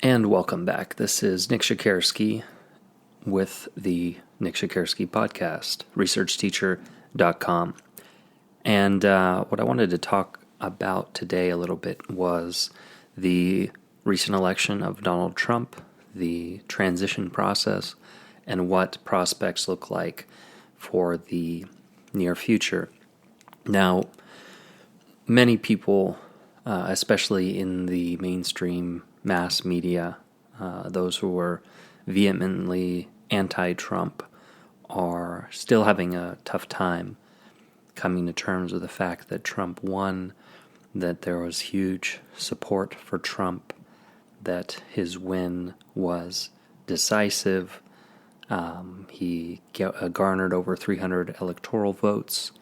And welcome back. This is Nick Shikarsky with the Nick Shikarsky Podcast, researchteacher.com. And what I wanted to talk about today a little bit was the recent election of Donald Trump, the transition process, and what prospects look like for the near future. Now, many people, especially in the mainstream mass media, those who were vehemently anti-Trump, are still having a tough time coming to terms with the fact that Trump won, that there was huge support for Trump, that his win was decisive. He garnered over 300 electoral votes.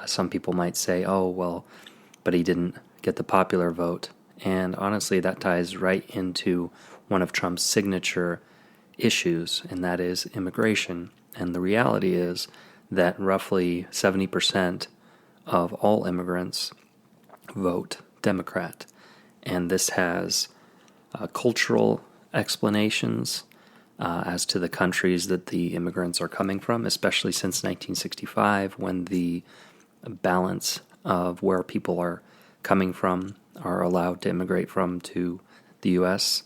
Some people might say, oh, well, but he didn't get the popular vote. And honestly, that ties right into one of Trump's signature issues, and that is immigration. And the reality is that roughly 70% of all immigrants vote Democrat. And this has cultural explanations as to the countries that the immigrants are coming from, especially since 1965, when the balance of where people are coming from, are allowed to immigrate from to the U.S.,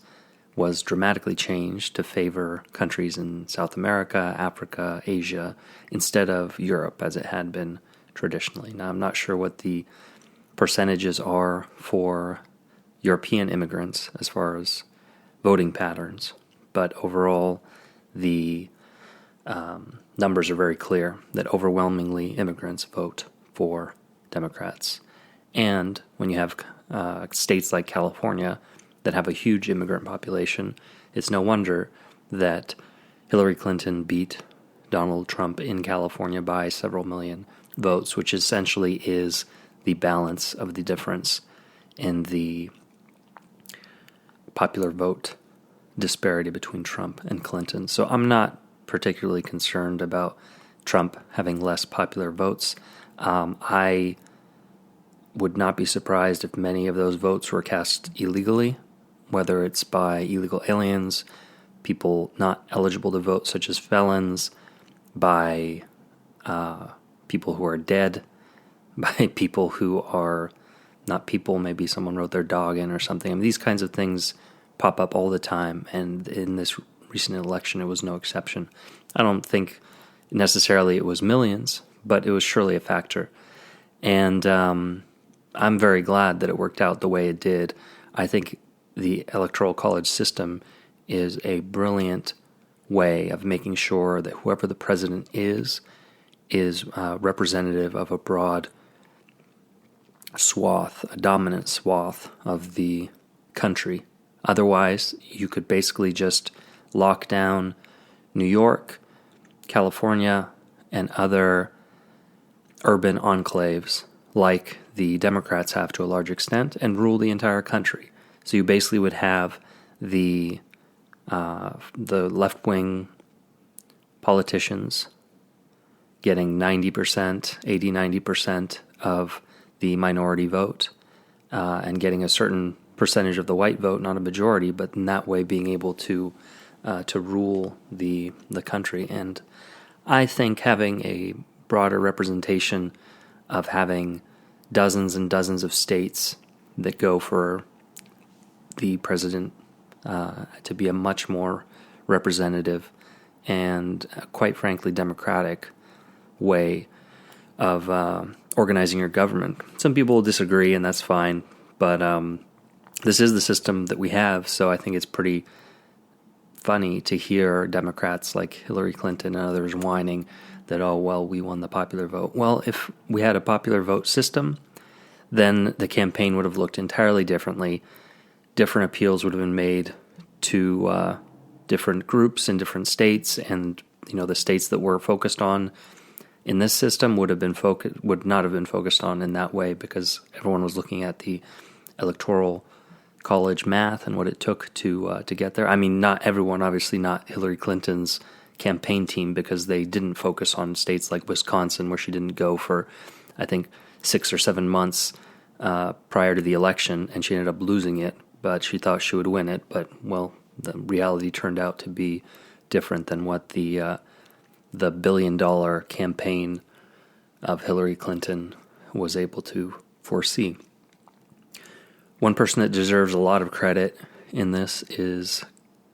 was dramatically changed to favor countries in South America, Africa, Asia, instead of Europe, as it had been traditionally. Now, I'm not sure what the percentages are for European immigrants as far as voting patterns, but overall, the numbers are very clear that overwhelmingly immigrants vote for Democrats. And when you have states like California that have a huge immigrant population, it's no wonder that Hillary Clinton beat Donald Trump in California by several million votes, which essentially is the balance of the difference in the popular vote disparity between Trump and Clinton. So I'm not particularly concerned about Trump having less popular votes. I would not be surprised if many of those votes were cast illegally, whether it's by illegal aliens, people not eligible to vote, such as felons, by people who are dead, by people who are not people, maybe someone wrote their dog in or something. I mean, these kinds of things pop up all the time, and in this recent election, it was no exception. I don't think necessarily it was millions, but it was surely a factor. And I'm very glad that it worked out the way it did. I think the Electoral College system is a brilliant way of making sure that whoever the president is representative of a broad swath, a dominant swath of the country. Otherwise, you could basically just lock down New York, California, and other urban enclaves like the Democrats have to a large extent, and rule the entire country. So you basically would have the left-wing politicians getting 90% of the minority vote, and getting a certain percentage of the white vote, not a majority, but in that way being able to rule the country. And I think having a broader representation of having dozens and dozens of states that go for the president to be a much more representative and, quite frankly, democratic way of organizing your government. Some people will disagree, and that's fine, but this is the system that we have, so I think it's pretty funny to hear Democrats like Hillary Clinton and others whining that, oh, well, we won the popular vote. Well, if we had a popular vote system, then the campaign would have looked entirely differently. Different appeals would have been made to different groups in different states, and the states that were focused on in this system would not have been focused on in that way, because everyone was looking at the Electoral College math and what it took to get there. I mean, not everyone, obviously not Hillary Clinton's campaign team, because they didn't focus on states like Wisconsin, where she didn't go for, I think, 6 or 7 months prior to the election, and she ended up losing it, but she thought she would win it. But, well, the reality turned out to be different than what the billion-dollar campaign of Hillary Clinton was able to foresee. One person that deserves a lot of credit in this is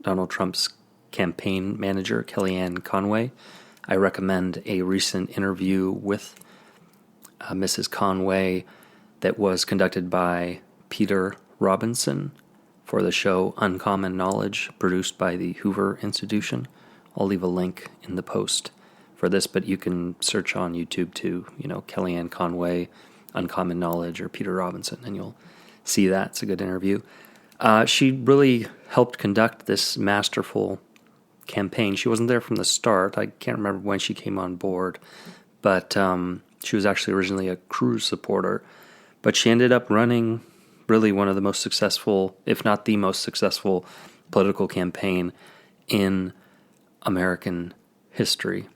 Donald Trump's campaign manager, Kellyanne Conway. I recommend a recent interview with Mrs. Conway that was conducted by Peter Robinson for the show Uncommon Knowledge, produced by the Hoover Institution. I'll leave a link in the post for this, but you can search on YouTube too, Kellyanne Conway, Uncommon Knowledge, or Peter Robinson, and you'll see that. It's a good interview. She really helped conduct this masterful campaign. She wasn't there from the start. I can't remember when she came on board, but she was actually originally a Cruz supporter. But she ended up running really one of the most successful, if not the most successful, political campaign in American history.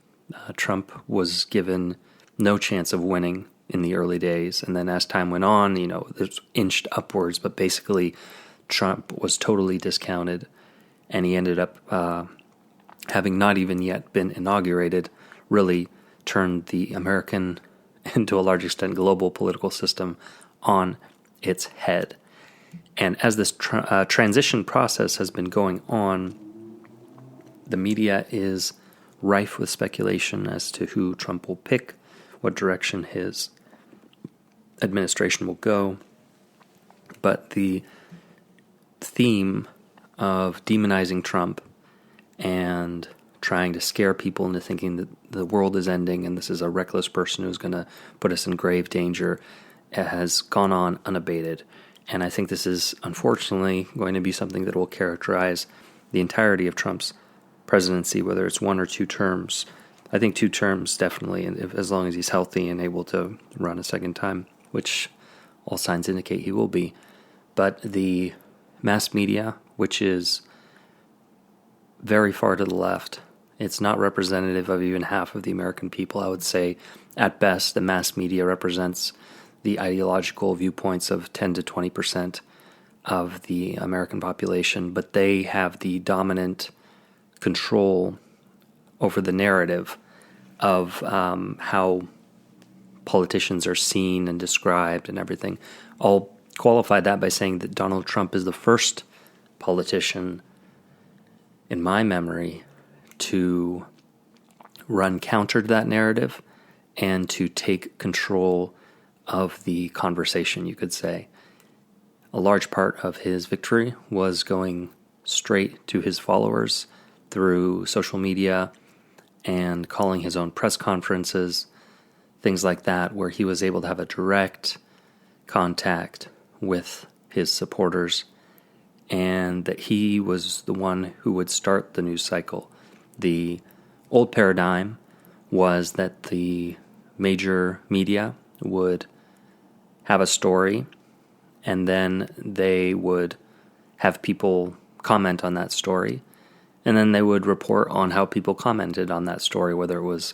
Trump was given no chance of winning in the early days, and then as time went on, it inched upwards, but basically Trump was totally discounted, and he ended up having not even yet been inaugurated, really turned the American and to a large extent global political system on its head. And as this transition process has been going on, the media is rife with speculation as to who Trump will pick, what direction his administration will go. But the theme of demonizing Trump and trying to scare people into thinking that the world is ending and this is a reckless person who's going to put us in grave danger has gone on unabated. And I think this is unfortunately going to be something that will characterize the entirety of Trump's presidency, whether it's 1 or 2 terms. I think 2 terms definitely, and as long as he's healthy and able to run a second time, which all signs indicate he will be. But the mass media, which is very far to the left, it's not representative of even half of the American people. I would say at best the mass media represents the ideological viewpoints of 10 to 20% of the American population, but they have the dominant control over the narrative of how politicians are seen and described and everything. I'll qualify that by saying that Donald Trump is the first politician in my memory to run counter to that narrative and to take control of the conversation, you could say. A large part of his victory was going straight to his followers through social media and calling his own press conferences, things like that, where he was able to have a direct contact with his supporters, and that he was the one who would start the news cycle. The old paradigm was that the major media would have a story, and then they would have people comment on that story, and then they would report on how people commented on that story, whether it was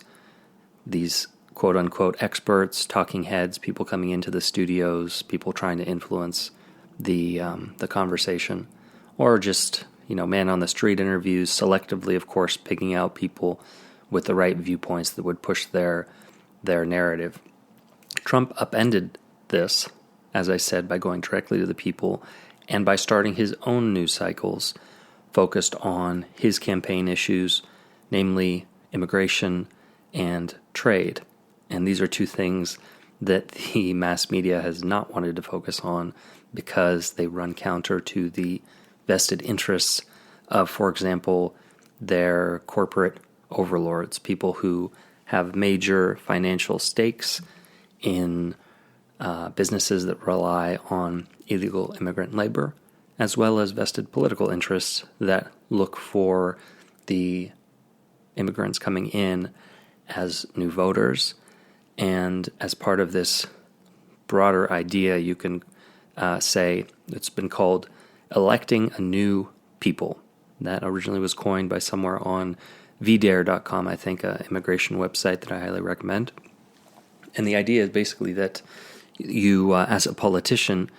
these quote-unquote experts, talking heads, people coming into the studios, people trying to influence the conversation, or just, man-on-the-street interviews, selectively, of course, picking out people with the right viewpoints that would push their narrative. Trump upended this, as I said, by going directly to the people and by starting his own news cycles focused on his campaign issues, namely immigration and trade. And these are 2 things that the mass media has not wanted to focus on because they run counter to the vested interests of, for example, their corporate overlords, people who have major financial stakes in businesses that rely on illegal immigrant labor, as well as vested political interests that look for the immigrants coming in as new voters. And as part of this broader idea, you can say it's been called electing a new people. That originally was coined by somewhere on vdare.com, I think, an immigration website that I highly recommend. And the idea is basically that you, as a politician,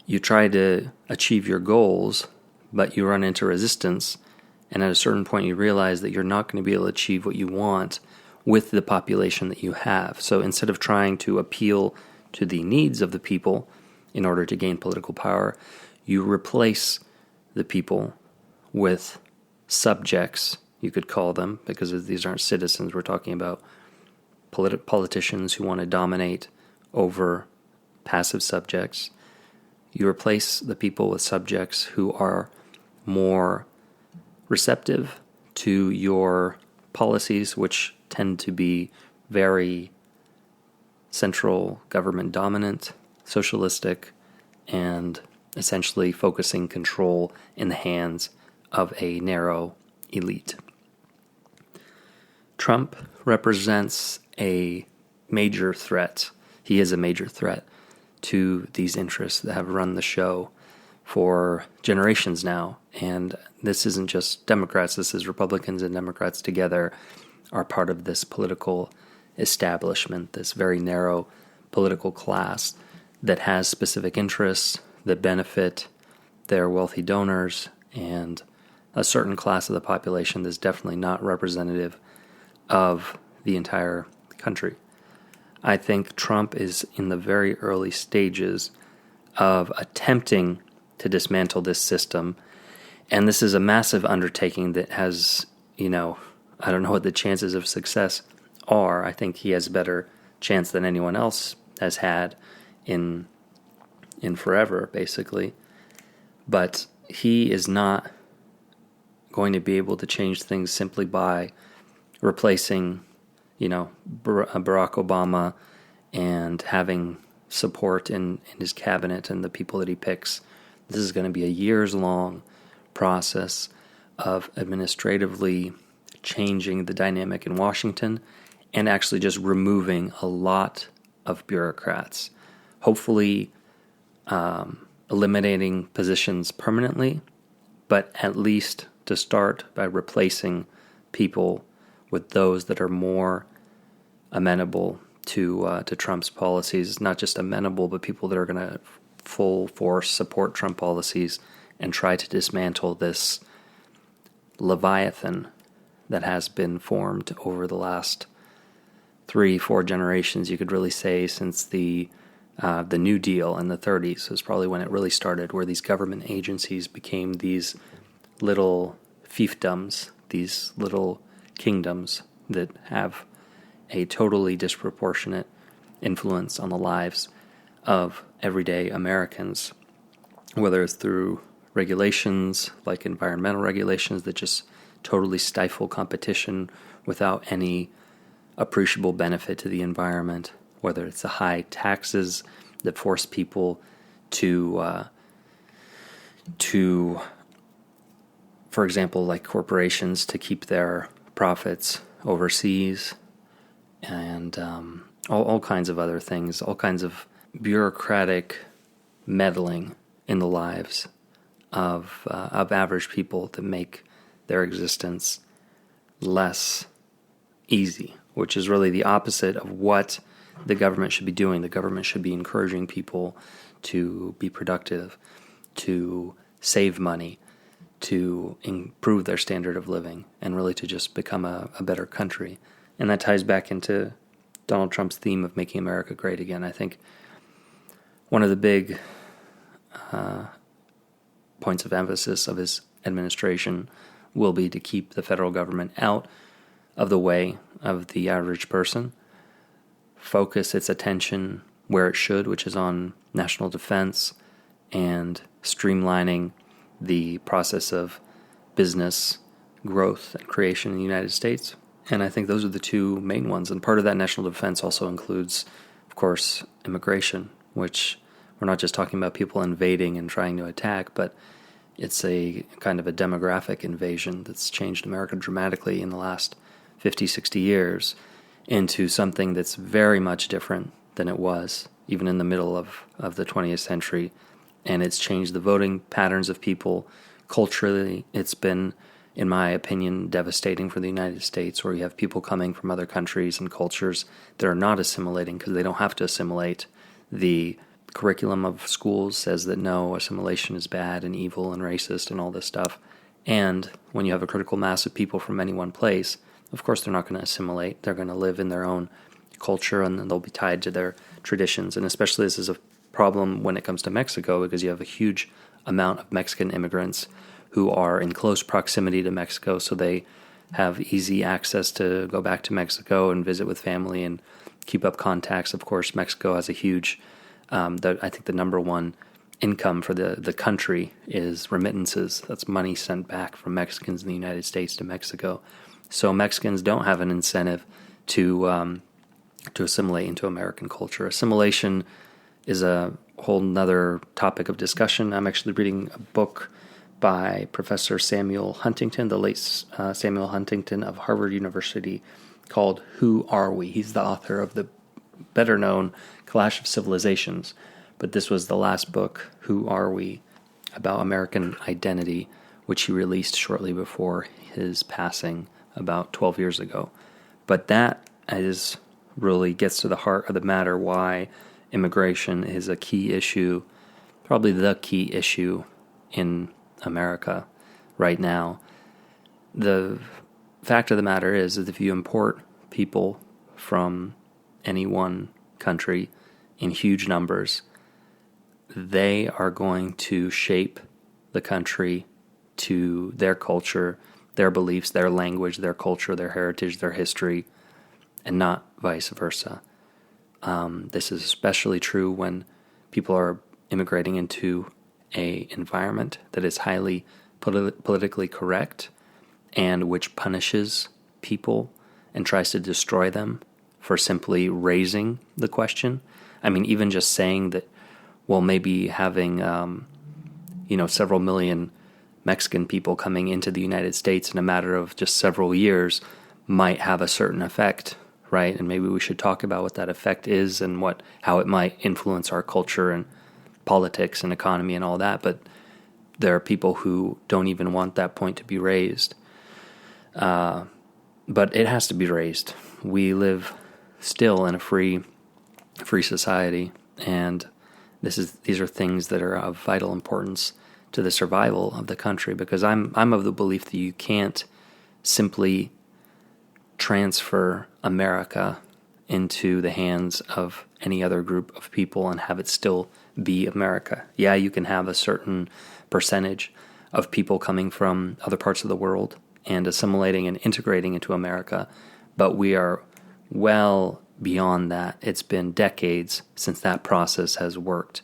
you try to achieve your goals but you run into resistance, and at a certain point you realize that you're not going to be able to achieve what you want with the population that you have. So instead of trying to appeal to the needs of the people in order to gain political power, you replace the people with subjects, you could call them, because these aren't citizens. We're talking about politicians who want to dominate over passive subjects. You replace the people with subjects who are more receptive to your policies, which tend to be very central government dominant, socialistic, and essentially focusing control in the hands of a narrow elite. Trump represents a major threat. He is a major threat to these interests that have run the show for generations now. And this isn't just Democrats, this is Republicans and Democrats together are part of this political establishment, this very narrow political class that has specific interests that benefit their wealthy donors and a certain class of the population that's definitely not representative of the entire country. I think Trump is in the very early stages of attempting to dismantle this system, and this is a massive undertaking that has, I don't know what the chances of success are. I think he has a better chance than anyone else has had in forever, basically. But he is not going to be able to change things simply by replacing, Barack Obama and having support in his cabinet and the people that he picks. This is going to be a years-long process of administratively changing the dynamic in Washington and actually just removing a lot of bureaucrats. Hopefully eliminating positions permanently, but at least to start by replacing people with those that are more amenable to Trump's policies. Not just amenable, but people that are going to full force support Trump policies and try to dismantle this Leviathan that has been formed over the last 3-4 generations, you could really say, since the New Deal in the 30s is probably when it really started, where these government agencies became these little fiefdoms, these little kingdoms that have a totally disproportionate influence on the lives of everyday Americans, whether it's through regulations like environmental regulations that just totally stifle competition without any appreciable benefit to the environment, whether it's the high taxes that force people to for example, like corporations to keep their profits overseas, and all kinds of other things, all kinds of bureaucratic meddling in the lives of average people that make their existence less easy, which is really the opposite of what the government should be doing. The government should be encouraging people to be productive, to save money, to improve their standard of living, and really to just become a better country. And that ties back into Donald Trump's theme of making America great again. I think one of the big points of emphasis of his administration will be to keep the federal government out of the way of the average person, focus its attention where it should, which is on national defense and streamlining the process of business growth and creation in the United States. And I think those are the two main ones. And part of that national defense also includes, of course, immigration, which we're not just talking about people invading and trying to attack, but it's a kind of a demographic invasion that's changed America dramatically in the last 50, 60 years into something that's very much different than it was, even in the middle of the 20th century. And it's changed the voting patterns of people. Culturally, it's been, in my opinion, devastating for the United States, where you have people coming from other countries and cultures that are not assimilating because they don't have to assimilate the curriculum of schools says that no, assimilation is bad and evil and racist and all this stuff. And when you have a critical mass of people from any one place, of course they're not going to assimilate. They're going to live in their own culture, and then they'll be tied to their traditions. And especially this is a problem when it comes to Mexico, because you have a huge amount of Mexican immigrants who are in close proximity to Mexico, so they have easy access to go back to Mexico and visit with family and keep up contacts. Of course, Mexico has a huge, I think the number one income for the country is remittances. That's money sent back from Mexicans in the United States to Mexico. So Mexicans don't have an incentive to assimilate into American culture. Assimilation is a whole nother topic of discussion. I'm actually reading a book by Professor Samuel Huntington, the late Samuel Huntington of Harvard University, called Who Are We? He's the author of the better-known Clash of Civilizations, but this was the last book, Who Are We?, about American identity, which he released shortly before his passing about 12 years ago. But that really gets to the heart of the matter, why immigration is a key issue, probably the key issue in America right now. The fact of the matter is that if you import people from any one country in huge numbers, they are going to shape the country to their culture, their beliefs, their language, their culture, their heritage, their history, and not vice versa. This is especially true when people are immigrating into an environment that is highly politically correct and which punishes people and tries to destroy them for simply raising the question. I mean, even just saying that, well, maybe having, several million Mexican people coming into the United States in a matter of just several years might have a certain effect, right? And maybe we should talk about what that effect is and how it might influence our culture and politics and economy and all that. But there are people who don't even want that point to be raised. But it has to be raised. We live still in a free society, and these are things that are of vital importance to the survival of the country, because I'm of the belief that you can't simply transfer America into the hands of any other group of people and have it still be America. Yeah, you can have a certain percentage of people coming from other parts of the world and assimilating and integrating into America, but we are well beyond that. It's been decades since that process has worked.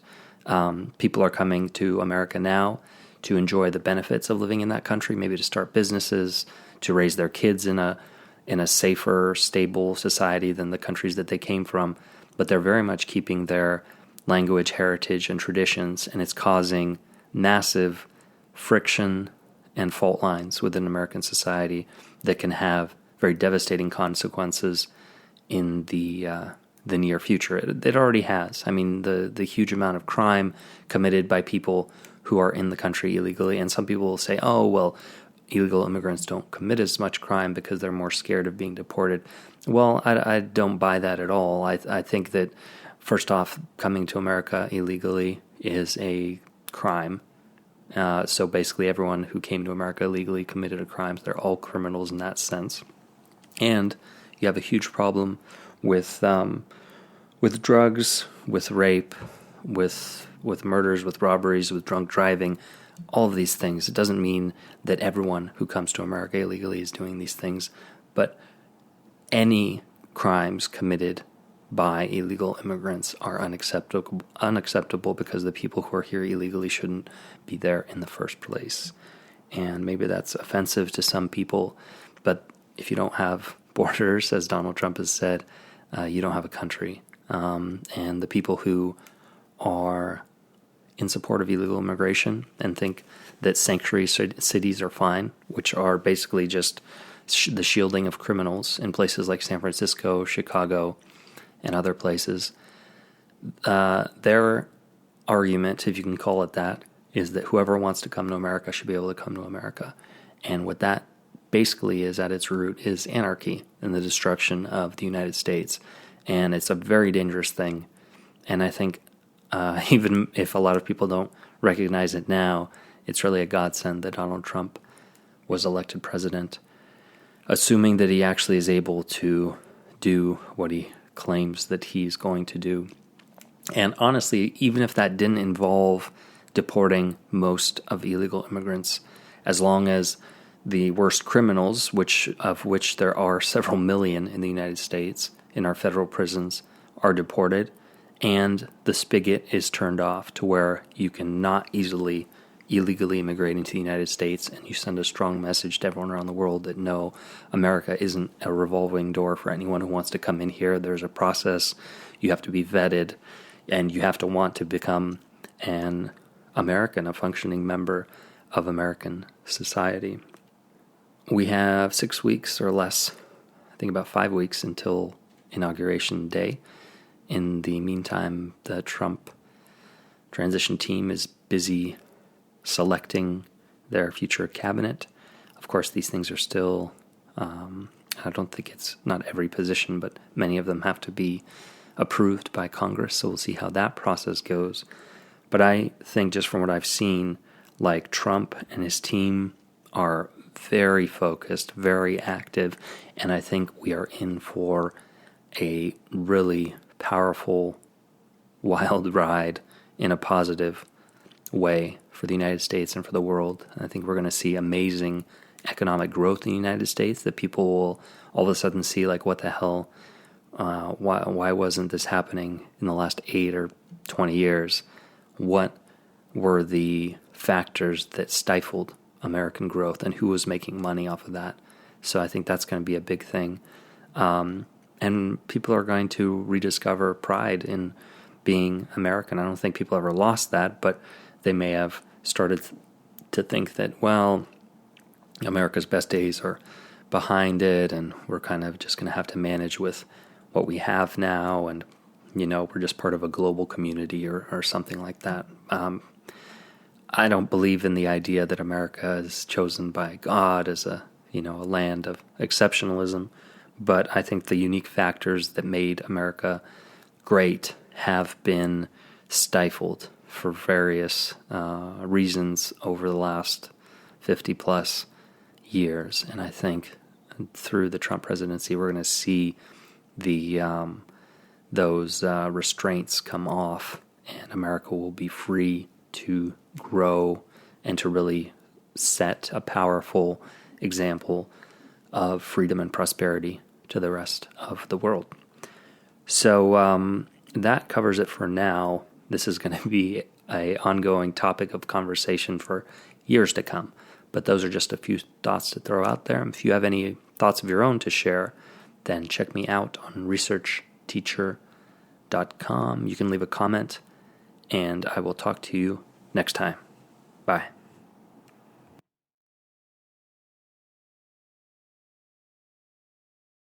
People are coming to America now to enjoy the benefits of living in that country, maybe to start businesses, to raise their kids in a safer, stable society than the countries that they came from, but they're very much keeping their language, heritage, and traditions, and it's causing massive friction and fault lines within American society that can have very devastating consequences in the near future. It already has. I mean, the huge amount of crime committed by people who are in the country illegally, and some people will say, oh, well, illegal immigrants don't commit as much crime because they're more scared of being deported. Well, I don't buy that at all. I think that, first off, coming to America illegally is a crime. So basically everyone who came to America illegally committed a crime. They're all criminals in that sense. And you have a huge problem with drugs, with rape, with murders, with robberies, with drunk driving, all of these things. It doesn't mean that everyone who comes to America illegally is doing these things, but any crimes committed by illegal immigrants are unacceptable because the people who are here illegally shouldn't be there in the first place. And maybe that's offensive to some people, but if you don't have borders, as Donald Trump has said, you don't have a country. And the people who are in support of illegal immigration and think that sanctuary cities are fine, which are basically just the shielding of criminals in places like San Francisco, Chicago, and other places, their argument, if you can call it that, is that whoever wants to come to America should be able to come to America. And what that basically is at its root is anarchy and the destruction of the United States. And it's a very dangerous thing. And I think Even if a lot of people don't recognize it now, it's really a godsend that Donald Trump was elected president, assuming that he actually is able to do what he claims that he's going to do. And honestly, even if that didn't involve deporting most of illegal immigrants, as long as the worst criminals, of which there are several million in the United States in our federal prisons, are deported, and the spigot is turned off to where you can not easily illegally immigrate into the United States, and you send a strong message to everyone around the world that no, America isn't a revolving door for anyone who wants to come in here. There's a process. You have to be vetted, and you have to want to become an American, a functioning member of American society. We have 6 weeks or less, I think about 5 weeks until Inauguration Day. In the meantime, the Trump transition team is busy selecting their future cabinet. Of course, these things are still, I don't think it's not every position, but many of them have to be approved by Congress, so we'll see how that process goes. But I think just from what I've seen, like Trump and his team are very focused, very active, and I think we are in for a really powerful, wild ride in a positive way for the United States and for the world. And I think we're going to see amazing economic growth in the United States that people will all of a sudden see, like, what the hell, why wasn't this happening in the last 8 or 20 years? What were the factors that stifled American growth, and who was making money off of that? So I think that's going to be a big thing. And people are going to rediscover pride in being American. I don't think people ever lost that, but they may have started to think that, well, America's best days are behind it, and we're kind of just going to have to manage with what we have now, and, we're just part of a global community or something like that. I don't believe in the idea that America is chosen by God as a land of exceptionalism, but I think the unique factors that made America great have been stifled for various reasons over the last 50 plus years. And I think through the Trump presidency, we're going to see those restraints come off, and America will be free to grow and to really set a powerful example of freedom and prosperity to the rest of the world. So that covers it for now. This is going to be an ongoing topic of conversation for years to come. But those are just a few thoughts to throw out there. If you have any thoughts of your own to share, then check me out on researchteacher.com. You can leave a comment, and I will talk to you next time. Bye.